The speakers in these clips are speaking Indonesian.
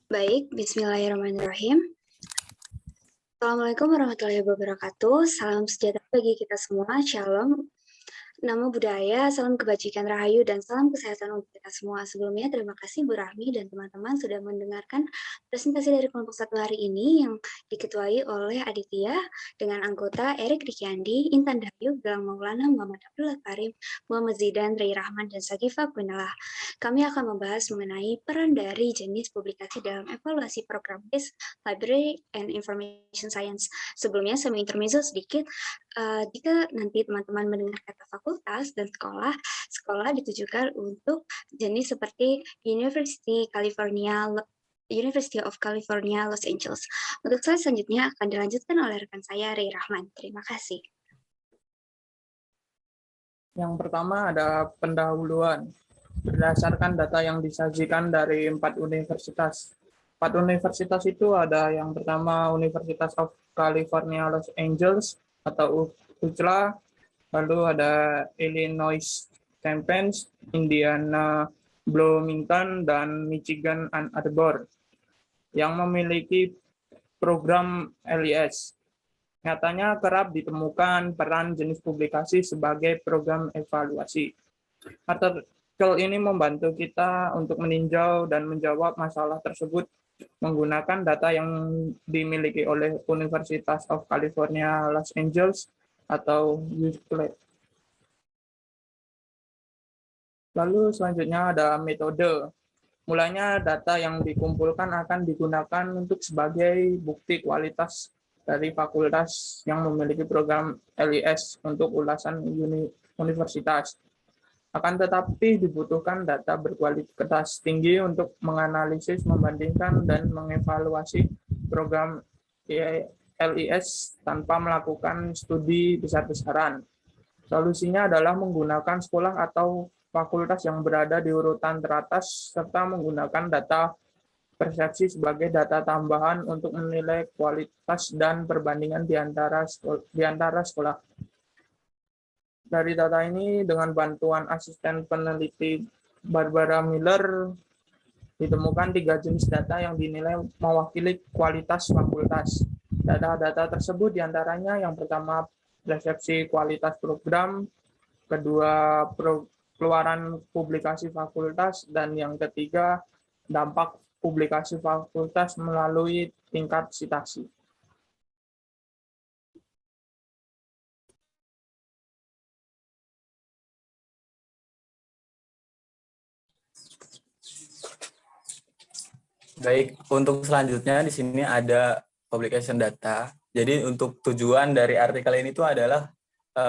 Baik, bismillahirrahmanirrahim. Assalamualaikum warahmatullahi wabarakatuh. Salam sejahtera bagi kita semua. Shalom. Namo Buddhaya, salam kebajikan rahayu, dan salam kesehatan untuk kita semua. Sebelumnya, terima kasih Bu Rahmi dan teman-teman sudah mendengarkan presentasi dari kelompok satu hari ini yang diketuai oleh Aditya dengan anggota Erik Rikyandi, Intan Dayu, Galang Maulana, Muhammad Abdullah Karim, Muhammad Zidan, Ray Rahman, dan Sagifa Gunalah. Kami akan membahas mengenai peran dari jenis publikasi dalam evaluasi program BIS Library and Information Science. Sebelumnya, saya intermezzo sedikit. Jika nanti teman-teman mendengar kata fakultas dan sekolah, sekolah ditujukan untuk jenis seperti University of California, Los Angeles. Untuk slide selanjutnya akan dilanjutkan oleh rekan saya, Ray Rahman. Terima kasih. Yang pertama ada pendahuluan. Berdasarkan data yang disajikan dari 4 universitas. 4 universitas itu ada yang pertama University of California, Los Angeles, atau UCLA, lalu ada Illinois Champaign, Indiana Bloomington, dan Michigan Ann Arbor yang memiliki program LIS. Nyatanya kerap ditemukan peran jenis publikasi sebagai program evaluasi. Artikel ini membantu kita untuk meninjau dan menjawab masalah tersebut menggunakan data yang dimiliki oleh University of California, Los Angeles, atau UCLA. Lalu selanjutnya ada metode. Mulanya data yang dikumpulkan akan digunakan untuk sebagai bukti kualitas dari fakultas yang memiliki program LIS untuk ulasan universitas. Akan tetapi dibutuhkan data berkualitas tinggi untuk menganalisis, membandingkan, dan mengevaluasi program LIS tanpa melakukan studi besar-besaran. Solusinya adalah menggunakan sekolah atau fakultas yang berada di urutan teratas serta menggunakan data persepsi sebagai data tambahan untuk menilai kualitas dan perbandingan di antara sekolah. Dari data ini, dengan bantuan asisten peneliti Barbara Miller, ditemukan 3 jenis data yang dinilai mewakili kualitas fakultas. Data-data tersebut diantaranya yang pertama persepsi kualitas program, kedua keluaran publikasi fakultas, dan yang ketiga dampak publikasi fakultas melalui tingkat citasi. Baik, untuk selanjutnya di sini ada publication data. Jadi untuk tujuan dari artikel ini tuh adalah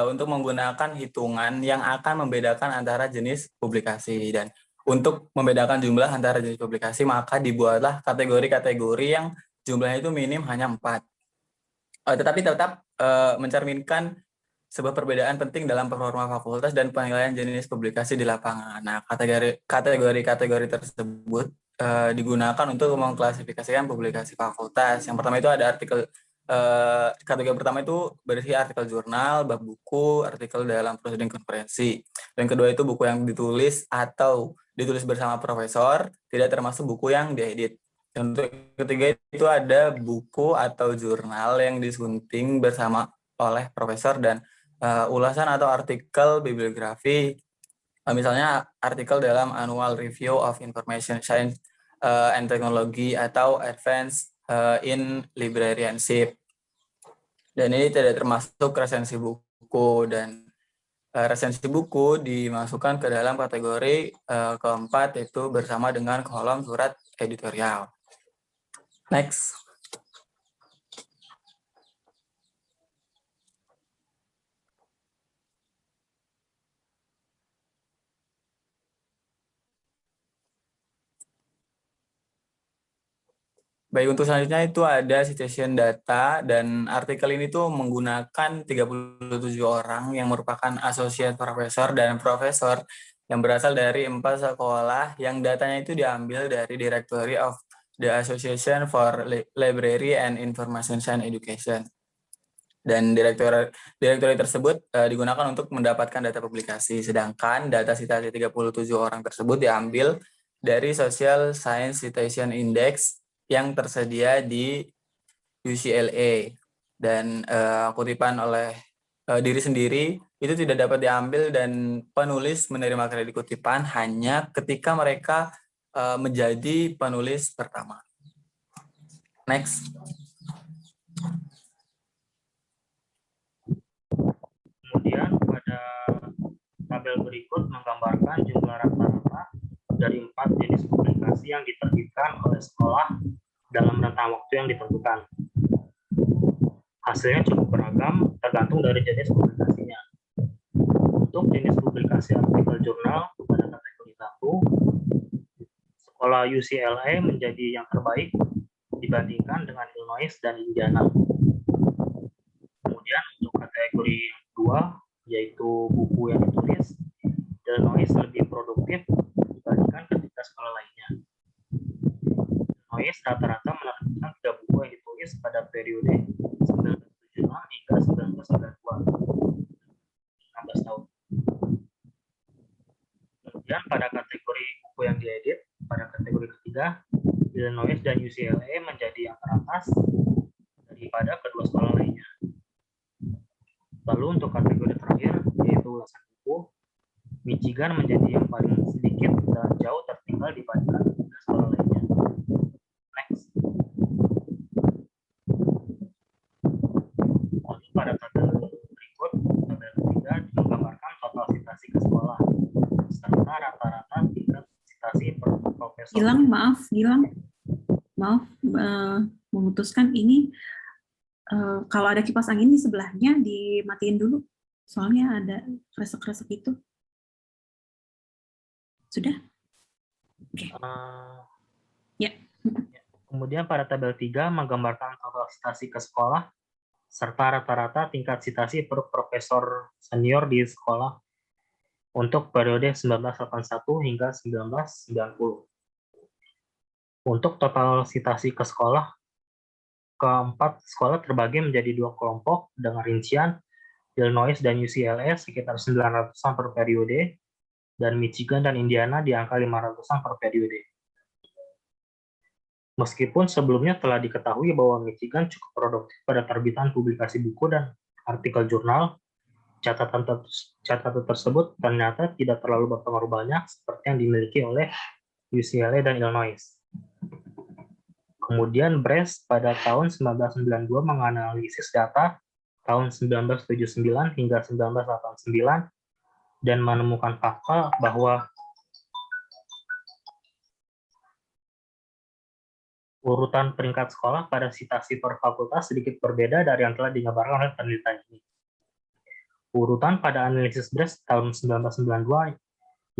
untuk menggunakan hitungan yang akan membedakan antara jenis publikasi. Dan untuk membedakan jumlah antara jenis publikasi, maka dibuatlah kategori-kategori yang jumlahnya itu minim hanya 4. Tetapi tetap mencerminkan sebuah perbedaan penting dalam performa fakultas dan penilaian jenis publikasi di lapangan. Nah, kategori-kategori tersebut digunakan untuk mengklasifikasikan publikasi fakultas. Yang pertama itu ada artikel, kategori pertama itu berisi artikel jurnal, bab buku, artikel dalam prosedur konferensi. Dan kedua itu buku yang ditulis atau ditulis bersama profesor, tidak termasuk buku yang diedit. Dan untuk ketiga itu ada buku atau jurnal yang disunting bersama oleh profesor dan ulasan atau artikel bibliografi, misalnya artikel dalam Annual Review of Information Science and Technology atau Advance in Librarianship. Dan ini tidak termasuk resensi buku, dan resensi buku dimasukkan ke dalam kategori keempat, yaitu bersama dengan kolom surat editorial. Next. Baik, untuk selanjutnya itu ada citation data, dan artikel ini tuh menggunakan 37 orang yang merupakan associate professor dan profesor yang berasal dari 4 sekolah yang datanya itu diambil dari Directory of the Association for Library and Information Science Education. Dan direktori tersebut digunakan untuk mendapatkan data publikasi, sedangkan data citasi 37 orang tersebut diambil dari Social Science Citation Index yang tersedia di UCLA. Dan kutipan oleh diri sendiri itu tidak dapat diambil dan penulis menerima kredit kutipan hanya ketika mereka menjadi penulis pertama. Next. Kemudian pada tabel berikut menggambarkan jumlah rata-rata dari 4 jenis publikasi yang diterbitkan oleh sekolah dalam rentang waktu yang ditentukan. Hasilnya cukup beragam tergantung dari jenis publikasinya. Untuk jenis publikasi artikel jurnal pada kategori 1, sekolah UCLA menjadi yang terbaik dibandingkan dengan Illinois dan Indiana. Kemudian untuk kategori 2, yaitu buku yang ditulis, Illinois lebih produktif dibandingkan ketiga sekolah lainnya. Illinois rata-rata menerbitkan 3 buku yang ditulis pada periode 1976 hingga 1992, 16 tahun. Kemudian pada kategori buku yang diedit, pada kategori ketiga, Illinois dan UCLA menjadi yang teratas daripada kedua sekolah lainnya. Lalu untuk kategori terakhir, yaitu ulasan buku, Michigan menjadi yang paling sedikit dan jauh tertinggal dibandingkan ketiga sekolah lainnya. Next. Lalu pada tabel berikut, tabel ketiga menggambarkan total citasi ke sekolah serta rata-rata tingkat citasi per profesor. Gilang, maaf memutuskan ini. Kalau ada kipas angin di sebelahnya dimatiin dulu, soalnya ada kresek-kresek itu. Sudah? Oke. Ya. Kemudian pada tabel 3 menggambarkan total citasi ke sekolah serta rata-rata tingkat citasi per profesor senior di sekolah untuk periode 1981 hingga 1990. Untuk total citasi ke sekolah, keempat sekolah terbagi menjadi 2 kelompok dengan rincian Illinois dan UCLA sekitar 900-an per periode, dan Michigan dan Indiana di angka 500-an per periode. Meskipun sebelumnya telah diketahui bahwa Michigan cukup produktif pada terbitan publikasi buku dan artikel jurnal, catatan tersebut ternyata tidak terlalu berpengaruh banyak seperti yang dimiliki oleh UCLA dan Illinois. Kemudian Brest pada tahun 1992 menganalisis data tahun 1979 hingga 1989 dan menemukan fakta bahwa urutan peringkat sekolah pada citasi per fakultas sedikit berbeda dari yang telah digambarkan oleh penelitian ini. Urutan pada analisis Brest tahun 1992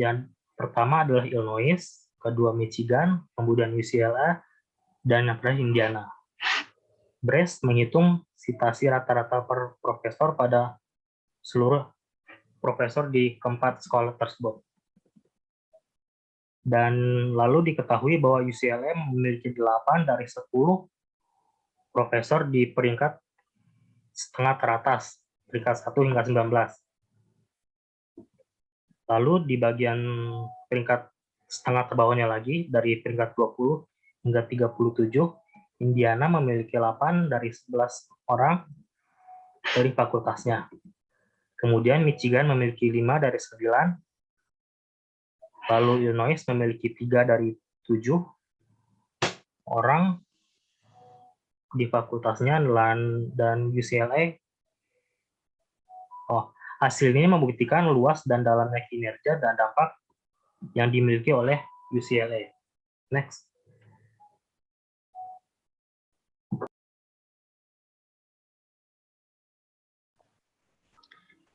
yang pertama adalah Illinois, kedua Michigan, kemudian UCLA, dan yang terakhir Indiana. Brest menghitung citasi rata-rata per profesor pada seluruh profesor di keempat sekolah tersebut. Dan lalu diketahui bahwa UCLA memiliki 8 dari 10 profesor di peringkat setengah teratas, peringkat 1 hingga 19. Lalu di bagian peringkat setengah terbawahnya lagi, dari peringkat 20 hingga 37, Indiana memiliki 8 dari 11 orang dari fakultasnya. Kemudian Michigan memiliki 5 dari 9, lalu Illinois memiliki 3 dari 7 orang di fakultasnya, dan UCLA. Hasil ini membuktikan luas dan dalamnya kinerja dan dampak yang dimiliki oleh UCLA. Next.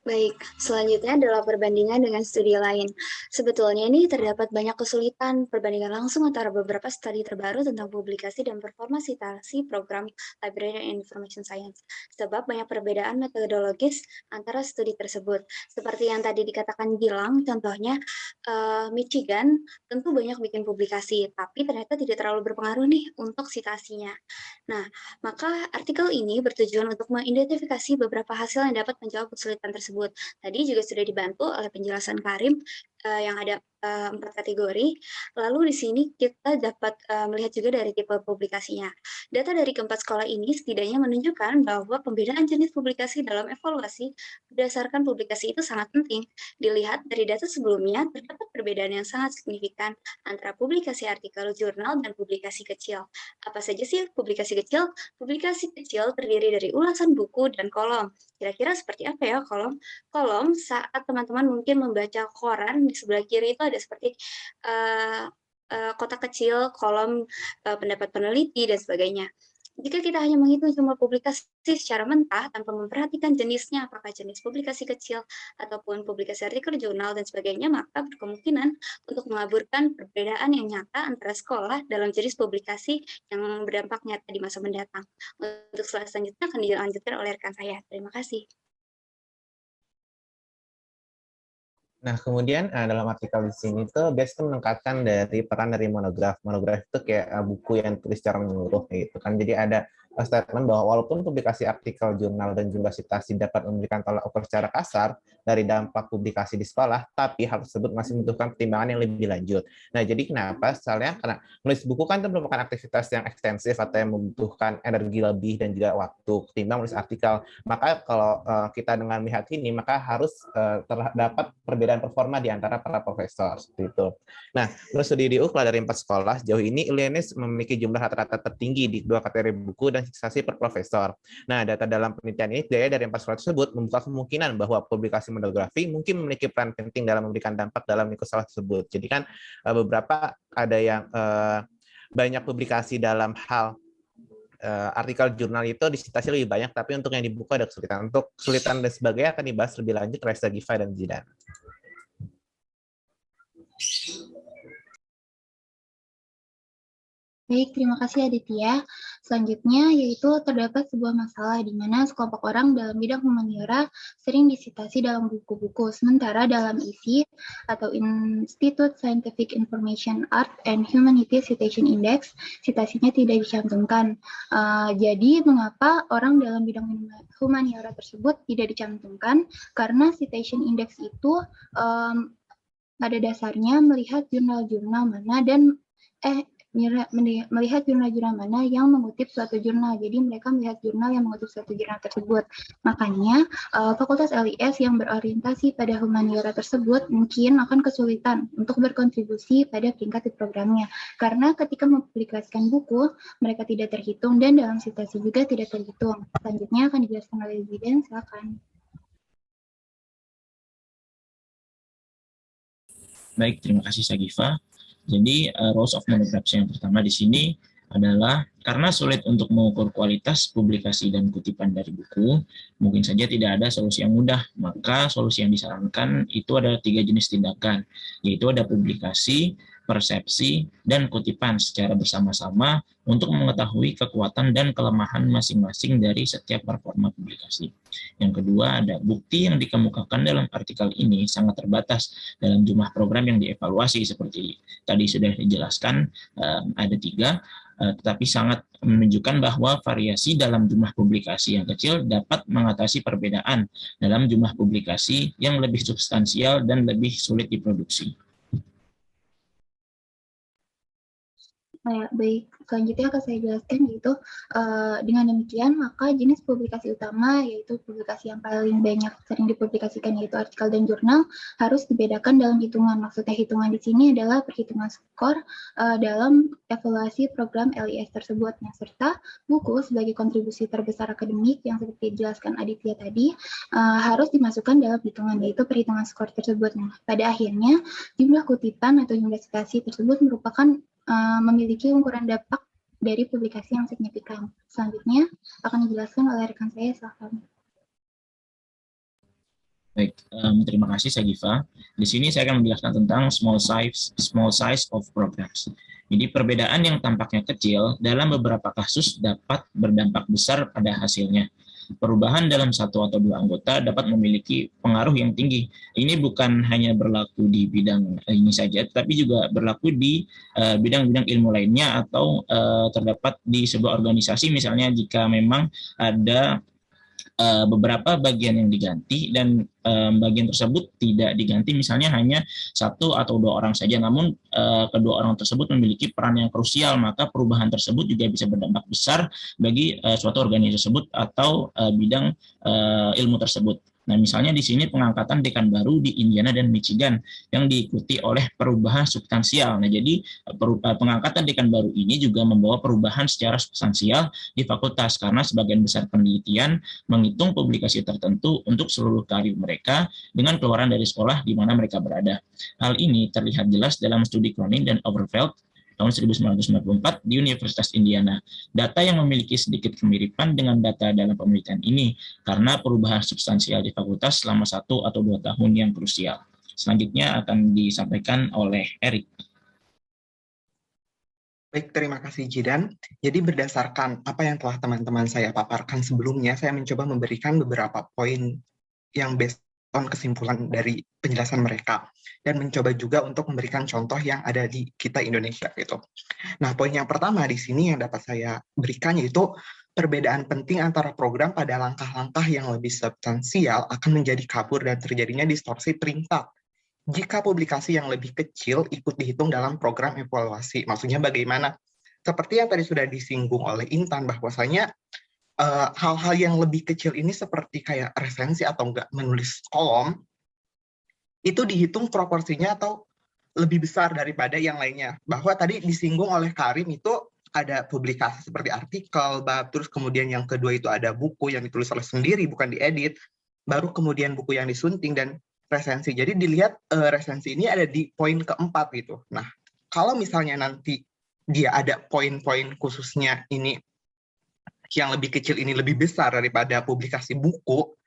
Baik, selanjutnya adalah perbandingan dengan studi lain. Sebetulnya ini terdapat banyak kesulitan perbandingan langsung antara beberapa studi terbaru tentang publikasi dan performa citasi program Library and Information Science, sebab banyak perbedaan metodologis antara studi tersebut. Seperti yang tadi dikatakan Gilang, contohnya Michigan tentu banyak bikin publikasi, tapi ternyata tidak terlalu berpengaruh nih untuk citasinya. Nah, maka artikel ini bertujuan untuk mengidentifikasi beberapa hasil yang dapat menjawab kesulitan tersebut. Tadi juga sudah dibantu oleh penjelasan Karim, yang ada 4 kategori. Lalu di sini kita dapat melihat juga dari tipe publikasinya. Data dari keempat sekolah ini setidaknya menunjukkan bahwa pembedaan jenis publikasi dalam evaluasi berdasarkan publikasi itu sangat penting. Dilihat dari data sebelumnya, terdapat perbedaan yang sangat signifikan antara publikasi artikel jurnal dan publikasi kecil. Apa saja sih publikasi kecil? Publikasi kecil terdiri dari ulasan buku dan kolom. Kira-kira seperti apa ya kolom? Kolom saat teman-teman mungkin membaca koran, di sebelah kiri itu ada seperti kotak kecil, kolom pendapat peneliti, dan sebagainya. Jika kita hanya menghitung jumlah publikasi secara mentah tanpa memperhatikan jenisnya, apakah jenis publikasi kecil ataupun publikasi artikel jurnal dan sebagainya, maka berkemungkinan untuk mengaburkan perbedaan yang nyata antara sekolah dalam jenis publikasi yang berdampak nyata di masa mendatang. Untuk slide selanjutnya akan dilanjutkan oleh rekan saya. Terima kasih. Nah, kemudian dalam artikel di sini tuh biasanya menekankan dari peran dari monograf. Monograf itu kayak buku yang tulis secara menyeluruh gitu kan. Jadi ada statement bahwa walaupun publikasi artikel jurnal dan jumlah citasi dapat memberikan tolak ukur secara kasar dari dampak publikasi di sekolah, tapi hal tersebut masih membutuhkan pertimbangan yang lebih lanjut. Nah, jadi kenapa? Soalnya karena menulis buku kan itu merupakan aktivitas yang ekstensif atau yang membutuhkan energi lebih dan juga waktu ketimbang menulis artikel. Maka kalau kita dengan melihat ini, maka harus terdapat perbedaan performa di antara para profesor seperti itu. Nah, menurut studi di UKLA dari 4 sekolah, sejauh ini ILIANIS memiliki jumlah rata-rata tertinggi di 2 kategori buku dan citasi per profesor. Nah, data dalam penelitian ini daya dari 4 sekolah tersebut membuka kemungkinan bahwa publikasi monografi mungkin memiliki peran penting dalam memberikan dampak dalam lingkup sekolah tersebut. Jadi kan beberapa ada yang banyak publikasi dalam hal artikel jurnal itu disitasi lebih banyak, tapi untuk yang dibuka ada kesulitan. Untuk kesulitan dan sebagainya akan dibahas lebih lanjut oleh Sagifa dan Zidan. Baik, terima kasih Aditya. Selanjutnya yaitu terdapat sebuah masalah di mana sekelompok orang dalam bidang humaniora sering disitasi dalam buku-buku, sementara dalam ISI atau Institute Scientific Information Art and Humanities Citation Index, citasinya tidak dicantumkan. Jadi mengapa orang dalam bidang humaniora tersebut tidak dicantumkan? Karena citation index itu pada dasarnya melihat jurnal-jurnal mana dan melihat jurnal-jurnal mana yang mengutip suatu jurnal. Jadi mereka melihat jurnal yang mengutip suatu jurnal tersebut. Makanya Fakultas LIS yang berorientasi pada humaniora tersebut mungkin akan kesulitan untuk berkontribusi pada peringkat di programnya. Karena ketika mempublikasikan buku, mereka tidak terhitung dan dalam citasi juga tidak terhitung. Selanjutnya akan dijelaskan oleh Zidan, silakan. Baik, terima kasih Sagifa. Jadi rules of monographs yang pertama di sini adalah karena sulit untuk mengukur kualitas publikasi dan kutipan dari buku, mungkin saja tidak ada solusi yang mudah. Maka solusi yang disarankan itu ada 3 jenis tindakan, yaitu ada publikasi, persepsi, dan kutipan secara bersama-sama untuk mengetahui kekuatan dan kelemahan masing-masing dari setiap performa publikasi. Yang kedua, ada bukti yang dikemukakan dalam artikel ini sangat terbatas dalam jumlah program yang dievaluasi, seperti tadi sudah dijelaskan, ada 3, tetapi sangat menunjukkan bahwa variasi dalam jumlah publikasi yang kecil dapat mengatasi perbedaan dalam jumlah publikasi yang lebih substansial dan lebih sulit diproduksi. Baik, selanjutnya akan saya jelaskan yaitu dengan demikian maka jenis publikasi utama yaitu publikasi yang paling banyak sering dipublikasikan yaitu artikel dan jurnal harus dibedakan dalam hitungan. Maksudnya hitungan di sini adalah perhitungan skor dalam evaluasi program LIS tersebut. Nah, serta buku sebagai kontribusi terbesar akademik yang seperti dijelaskan Aditya tadi harus dimasukkan dalam hitungan yaitu perhitungan skor tersebut. Nah, pada akhirnya jumlah kutipan atau jumlah citasi tersebut merupakan memiliki ukuran dampak dari publikasi yang signifikan. Selanjutnya akan dijelaskan oleh rekan saya, silakan. Baik, terima kasih Sagifa. Di sini saya akan menjelaskan tentang small size of programs. Jadi perbedaan yang tampaknya kecil dalam beberapa kasus dapat berdampak besar pada hasilnya. Perubahan dalam 1 atau 2 anggota dapat memiliki pengaruh yang tinggi. Ini bukan hanya berlaku di bidang ini saja, tetapi juga berlaku di bidang-bidang ilmu lainnya atau terdapat di sebuah organisasi, misalnya jika memang ada beberapa bagian yang diganti dan bagian tersebut tidak diganti, misalnya hanya 1 atau 2 orang saja, namun kedua orang tersebut memiliki peran yang krusial, maka perubahan tersebut juga bisa berdampak besar bagi suatu organisasi tersebut atau bidang ilmu tersebut. Nah, misalnya di sini pengangkatan dekan baru di Indiana dan Michigan yang diikuti oleh perubahan substansial. Nah, jadi pengangkatan dekan baru ini juga membawa perubahan secara substansial di fakultas karena sebagian besar penelitian menghitung publikasi tertentu untuk seluruh karir mereka dengan keluaran dari sekolah di mana mereka berada. Hal ini terlihat jelas dalam studi Cronin dan Overveld tahun 1994 di Universitas Indiana. Data yang memiliki sedikit kemiripan dengan data dalam penelitian ini karena perubahan substansial di fakultas selama 1 atau 2 tahun yang krusial. Selanjutnya akan disampaikan oleh Erik. Baik, terima kasih Jidan. Jadi berdasarkan apa yang telah teman-teman saya paparkan sebelumnya, saya mencoba memberikan beberapa poin yang based on kesimpulan dari penjelasan mereka, dan mencoba juga untuk memberikan contoh yang ada di kita Indonesia gitu. Nah, poin yang pertama di sini yang dapat saya berikan yaitu perbedaan penting antara program pada langkah-langkah yang lebih substansial akan menjadi kabur dan terjadinya distorsi peringkat jika publikasi yang lebih kecil ikut dihitung dalam program evaluasi. Maksudnya bagaimana? Seperti yang tadi sudah disinggung oleh Intan, bahwasanya hal-hal yang lebih kecil ini seperti kayak referensi atau enggak menulis kolom, itu dihitung proporsinya atau lebih besar daripada yang lainnya. Bahwa tadi disinggung oleh Karim itu ada publikasi seperti artikel, bab, terus kemudian yang kedua itu ada buku yang ditulis oleh sendiri, bukan diedit, baru kemudian buku yang disunting, dan resensi. Jadi dilihat resensi ini ada di poin keempat gitu. Nah, kalau misalnya nanti dia ada poin-poin khususnya ini, yang lebih kecil ini lebih besar daripada publikasi buku,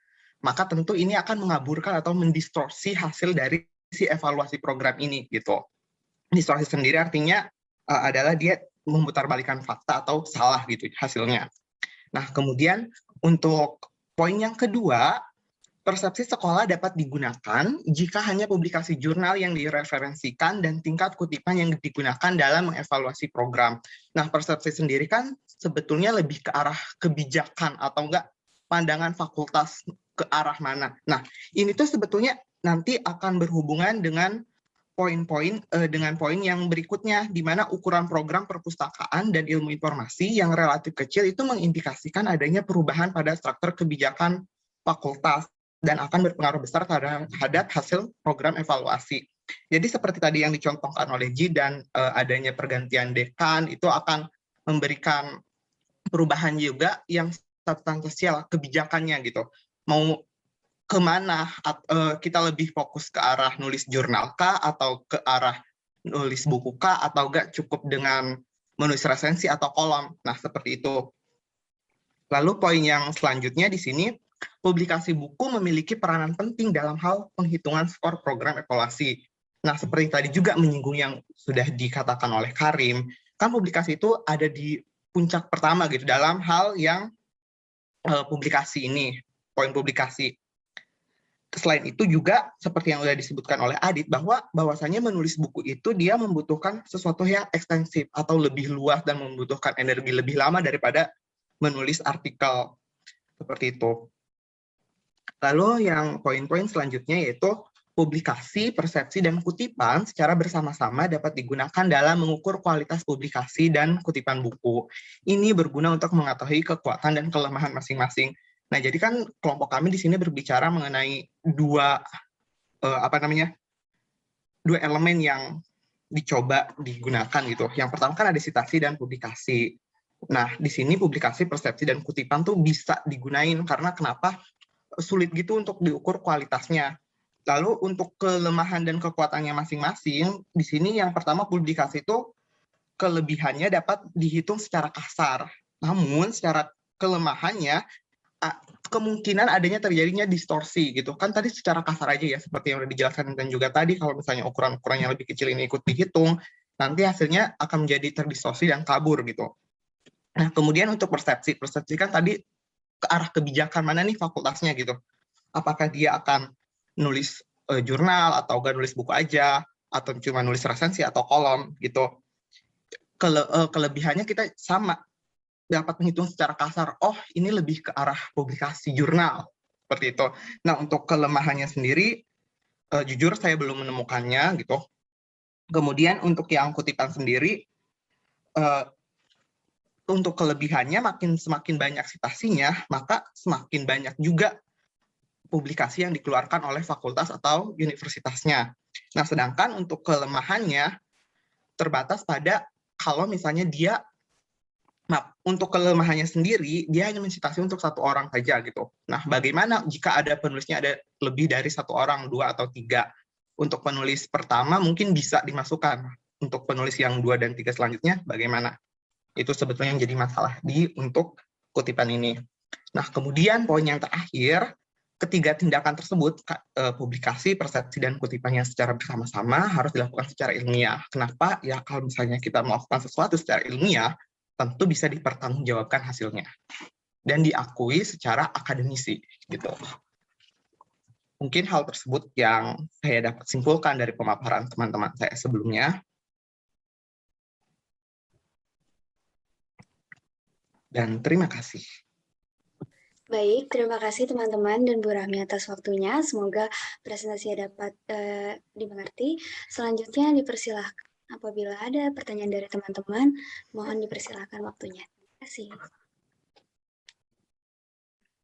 maka tentu ini akan mengaburkan atau mendistorsi hasil dari si evaluasi program ini gitu. Distorsi sendiri artinya adalah dia memutarbalikkan fakta atau salah gitu hasilnya. Nah, kemudian untuk poin yang kedua, persepsi sekolah dapat digunakan jika hanya publikasi jurnal yang direferensikan dan tingkat kutipan yang digunakan dalam mengevaluasi program. Nah, persepsi sendiri kan sebetulnya lebih ke arah kebijakan atau enggak pandangan fakultas ke arah mana. Nah, ini tuh sebetulnya nanti akan berhubungan dengan poin-poin poin yang berikutnya, di mana ukuran program perpustakaan dan ilmu informasi yang relatif kecil itu mengindikasikan adanya perubahan pada struktur kebijakan fakultas dan akan berpengaruh besar terhadap hasil program evaluasi. Jadi seperti tadi yang dicontohkan oleh Jidan, adanya pergantian dekan itu akan memberikan perubahan juga yang substansial kebijakannya gitu. Mau kemana, kita lebih fokus ke arah nulis jurnal kah, atau ke arah nulis buku kah, atau enggak cukup dengan menulis resensi atau kolom. Nah, seperti itu. Lalu poin yang selanjutnya di sini, publikasi buku memiliki peranan penting dalam hal penghitungan skor program evaluasi. Nah, seperti tadi juga menyinggung yang sudah dikatakan oleh Karim, kan publikasi itu ada di puncak pertama gitu dalam hal yang publikasi ini, poin publikasi. Selain itu juga seperti yang sudah disebutkan oleh Adit, bahwasanya menulis buku itu dia membutuhkan sesuatu yang ekstensif atau lebih luas dan membutuhkan energi lebih lama daripada menulis artikel seperti itu. Lalu yang poin-poin selanjutnya yaitu publikasi, persepsi, dan kutipan secara bersama-sama dapat digunakan dalam mengukur kualitas publikasi dan kutipan buku. Ini berguna untuk mengetahui kekuatan dan kelemahan masing-masing. Nah, jadi kan kelompok kami di sini berbicara mengenai dua elemen yang dicoba digunakan gitu. Yang pertama kan ada citasi dan publikasi. Nah, di sini publikasi, persepsi, dan kutipan tuh bisa digunain karena kenapa? Sulit gitu untuk diukur kualitasnya. Lalu untuk kelemahan dan kekuatannya masing-masing, di sini yang pertama publikasi itu kelebihannya dapat dihitung secara kasar. Namun secara kelemahannya kemungkinan adanya terjadinya distorsi gitu. Kan tadi secara kasar aja ya, seperti yang sudah dijelaskan dan juga tadi, kalau misalnya ukuran-ukuran yang lebih kecil ini ikut dihitung, nanti hasilnya akan menjadi terdistorsi dan kabur gitu. Nah, kemudian untuk persepsi kan tadi ke arah kebijakan mana nih fakultasnya gitu. Apakah dia akan nulis jurnal atau enggak nulis buku aja, atau cuma nulis resensi atau kolom gitu. Kelebihannya kita sama. dapat menghitung secara kasar, oh ini lebih ke arah publikasi jurnal, seperti itu. Nah, untuk kelemahannya sendiri, jujur saya belum menemukannya gitu. Kemudian untuk yang kutipan sendiri, untuk kelebihannya semakin banyak citasinya, maka semakin banyak juga publikasi yang dikeluarkan oleh fakultas atau universitasnya. Nah, sedangkan untuk kelemahannya terbatas pada kalau misalnya untuk kelemahannya sendiri, dia hanya mencitasi untuk satu orang saja gitu. Nah, bagaimana jika ada penulisnya ada lebih dari satu orang, 2 atau 3? Untuk penulis pertama mungkin bisa dimasukkan. Untuk penulis yang 2 dan 3 selanjutnya, bagaimana? Itu sebetulnya yang jadi masalah untuk kutipan ini. Nah, kemudian poin yang terakhir, ketiga tindakan tersebut, publikasi, persepsi, dan kutipannya secara bersama-sama harus dilakukan secara ilmiah. Kenapa? Ya, kalau misalnya kita melakukan sesuatu secara ilmiah, tentu bisa dipertanggungjawabkan hasilnya dan diakui secara akademisi gitu. Mungkin hal tersebut yang saya dapat simpulkan dari pemaparan teman-teman saya sebelumnya. Dan terima kasih. Baik, terima kasih teman-teman dan Bu Rahmi atas waktunya. Semoga presentasinya dapat dimengerti. Selanjutnya dipersilahkan apabila ada pertanyaan dari teman-teman, mohon dipersilahkan waktunya. Terima kasih.